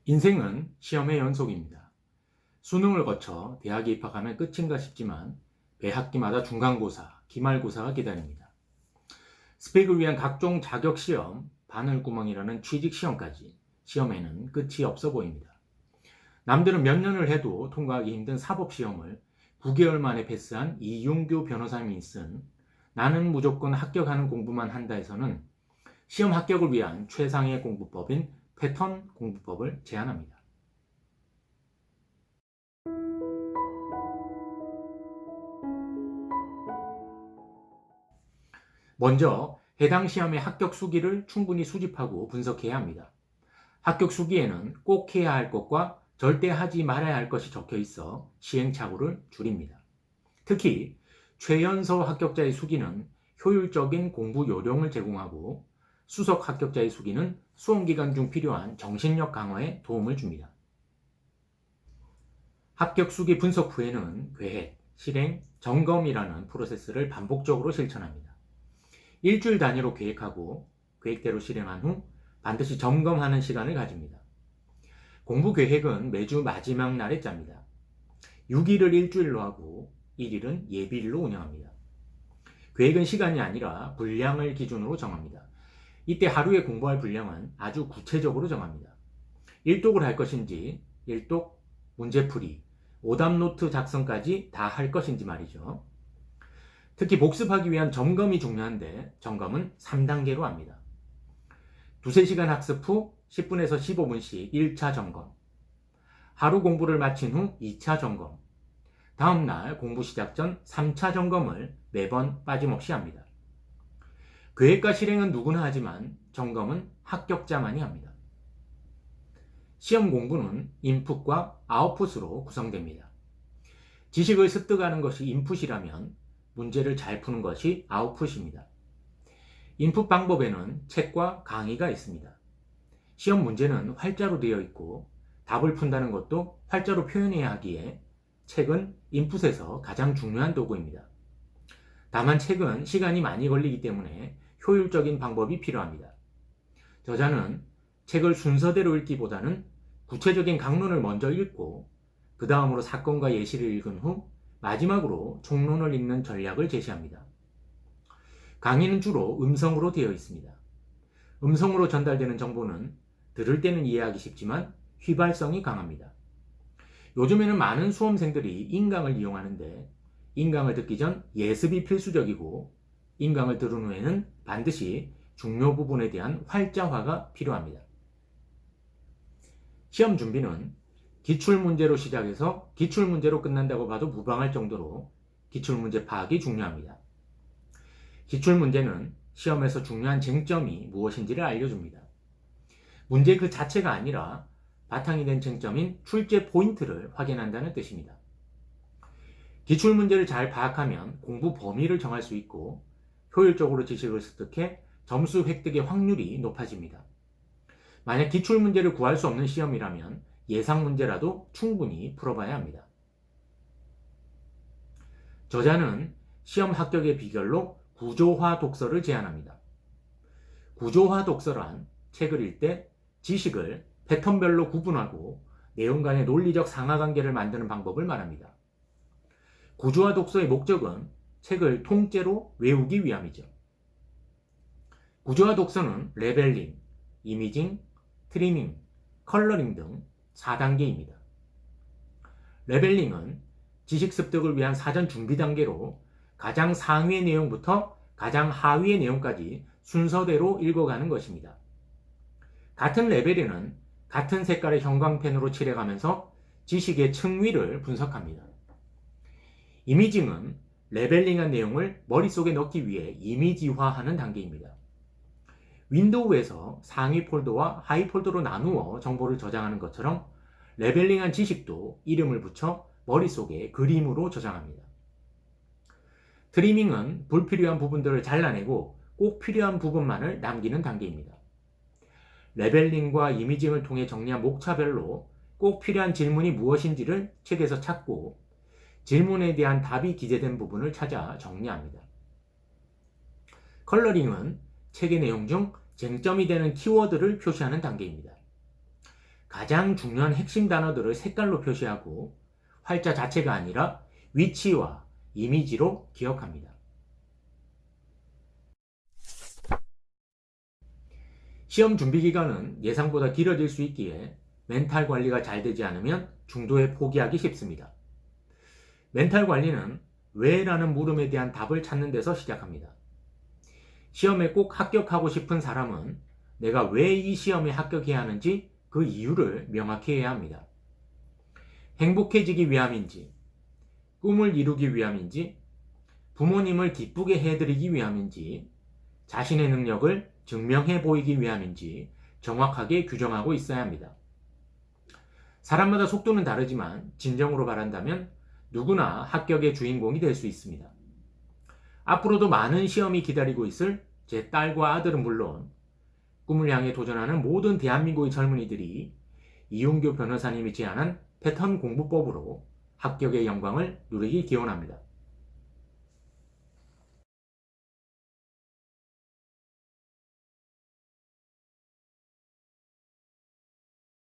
인생은 시험의 연속입니다. 수능을 거쳐 대학에 입학하면 끝인가 싶지만 매 학기마다 중간고사, 기말고사가 기다립니다. 스펙을 위한 각종 자격시험, 바늘구멍이라는 취직시험까지 시험에는 끝이 없어 보입니다. 남들은 몇 년을 해도 통과하기 힘든 사법시험을 9개월 만에 패스한 이윤규 변호사님이 쓴 나는 무조건 합격하는 공부만 한다에서는 시험 합격을 위한 최상의 공부법인 패턴 공부법을 제안합니다. 먼저 해당 시험의 합격 수기를 충분히 수집하고 분석해야 합니다. 합격 수기에는 꼭 해야 할 것과 절대 하지 말아야 할 것이 적혀 있어 시행착오를 줄입니다. 특히 최연소 합격자의 수기는 효율적인 공부 요령을 제공하고 수석 합격자의 수기는 수험기간 중 필요한 정신력 강화에 도움을 줍니다. 합격 수기 분석 후에는 계획, 실행, 점검이라는 프로세스를 반복적으로 실천합니다. 일주일 단위로 계획하고 계획대로 실행한 후 반드시 점검하는 시간을 가집니다. 공부 계획은 매주 마지막 날에 짭니다. 6일을 일주일로 하고 1일은 예비일로 운영합니다. 계획은 시간이 아니라 분량을 기준으로 정합니다. 이때 하루에 공부할 분량은 아주 구체적으로 정합니다. 1독을 할 것인지 1독, 문제풀이, 오답노트 작성까지 다 할 것인지 말이죠. 특히 복습하기 위한 점검이 중요한데 점검은 3단계로 합니다. 두세 시간 학습 후 10분에서 15분씩 1차 점검, 하루 공부를 마친 후 2차 점검, 다음날 공부 시작 전 3차 점검을 매번 빠짐없이 합니다. 계획과 실행은 누구나 하지만 점검은 합격자만이 합니다. 시험 공부는 인풋과 아웃풋으로 구성됩니다. 지식을 습득하는 것이 인풋이라면 문제를 잘 푸는 것이 아웃풋입니다. 인풋 방법에는 책과 강의가 있습니다. 시험 문제는 활자로 되어 있고 답을 푼다는 것도 활자로 표현해야 하기에 책은 인풋에서 가장 중요한 도구입니다. 다만 책은 시간이 많이 걸리기 때문에 효율적인 방법이 필요합니다. 저자는 책을 순서대로 읽기보다는 구체적인 강론을 먼저 읽고 그 다음으로 사건과 예시를 읽은 후 마지막으로 총론을 읽는 전략을 제시합니다. 강의는 주로 음성으로 되어 있습니다. 음성으로 전달되는 정보는 들을 때는 이해하기 쉽지만 휘발성이 강합니다. 요즘에는 많은 수험생들이 인강을 이용하는데 인강을 듣기 전 예습이 필수적이고 인강을 들은 후에는 반드시 중요 부분에 대한 활자화가 필요합니다. 시험 준비는 기출문제로 시작해서 기출문제로 끝난다고 봐도 무방할 정도로 기출문제 파악이 중요합니다. 기출문제는 시험에서 중요한 쟁점이 무엇인지를 알려줍니다. 문제 그 자체가 아니라 바탕이 된 쟁점인 출제 포인트를 확인한다는 뜻입니다. 기출문제를 잘 파악하면 공부 범위를 정할 수 있고 효율적으로 지식을 습득해 점수 획득의 확률이 높아집니다. 만약 기출문제를 구할 수 없는 시험이라면 예상문제라도 충분히 풀어봐야 합니다. 저자는 시험 합격의 비결로 구조화 독서를 제안합니다. 구조화 독서란 책을 읽을 때 지식을 패턴별로 구분하고 내용 간의 논리적 상하관계를 만드는 방법을 말합니다. 구조화 독서의 목적은 책을 통째로 외우기 위함이죠. 구조화 독서는 레벨링, 이미징, 트리밍, 컬러링 등 4단계입니다. 레벨링은 지식 습득을 위한 사전 준비 단계로 가장 상위의 내용부터 가장 하위의 내용까지 순서대로 읽어가는 것입니다. 같은 레벨에는 같은 색깔의 형광펜으로 칠해가면서 지식의 층위를 분석합니다. 이미징은 레벨링한 내용을 머릿속에 넣기 위해 이미지화하는 단계입니다. 윈도우에서 상위 폴더와 하위 폴더로 나누어 정보를 저장하는 것처럼 레벨링한 지식도 이름을 붙여 머릿속에 그림으로 저장합니다. 트리밍은 불필요한 부분들을 잘라내고 꼭 필요한 부분만을 남기는 단계입니다. 레벨링과 이미징을 통해 정리한 목차별로 꼭 필요한 질문이 무엇인지를 책에서 찾고 질문에 대한 답이 기재된 부분을 찾아 정리합니다. 컬러링은 책의 내용 중 쟁점이 되는 키워드를 표시하는 단계입니다. 가장 중요한 핵심 단어들을 색깔로 표시하고 활자 자체가 아니라 위치와 이미지로 기억합니다. 시험 준비 기간은 예상보다 길어질 수 있기에 멘탈 관리가 잘 되지 않으면 중도에 포기하기 쉽습니다. 멘탈 관리는 왜라는 물음에 대한 답을 찾는 데서 시작합니다. 시험에 꼭 합격하고 싶은 사람은 내가 왜 이 시험에 합격해야 하는지 그 이유를 명확히 해야 합니다. 행복해지기 위함인지, 꿈을 이루기 위함인지, 부모님을 기쁘게 해드리기 위함인지, 자신의 능력을 증명해 보이기 위함인지 정확하게 규정하고 있어야 합니다. 사람마다 속도는 다르지만 진정으로 바란다면 누구나 합격의 주인공이 될 수 있습니다. 앞으로도 많은 시험이 기다리고 있을 제 딸과 아들은 물론 꿈을 향해 도전하는 모든 대한민국의 젊은이들이 이용규 변호사님이 제안한 패턴 공부법으로 합격의 영광을 누리기 기원합니다.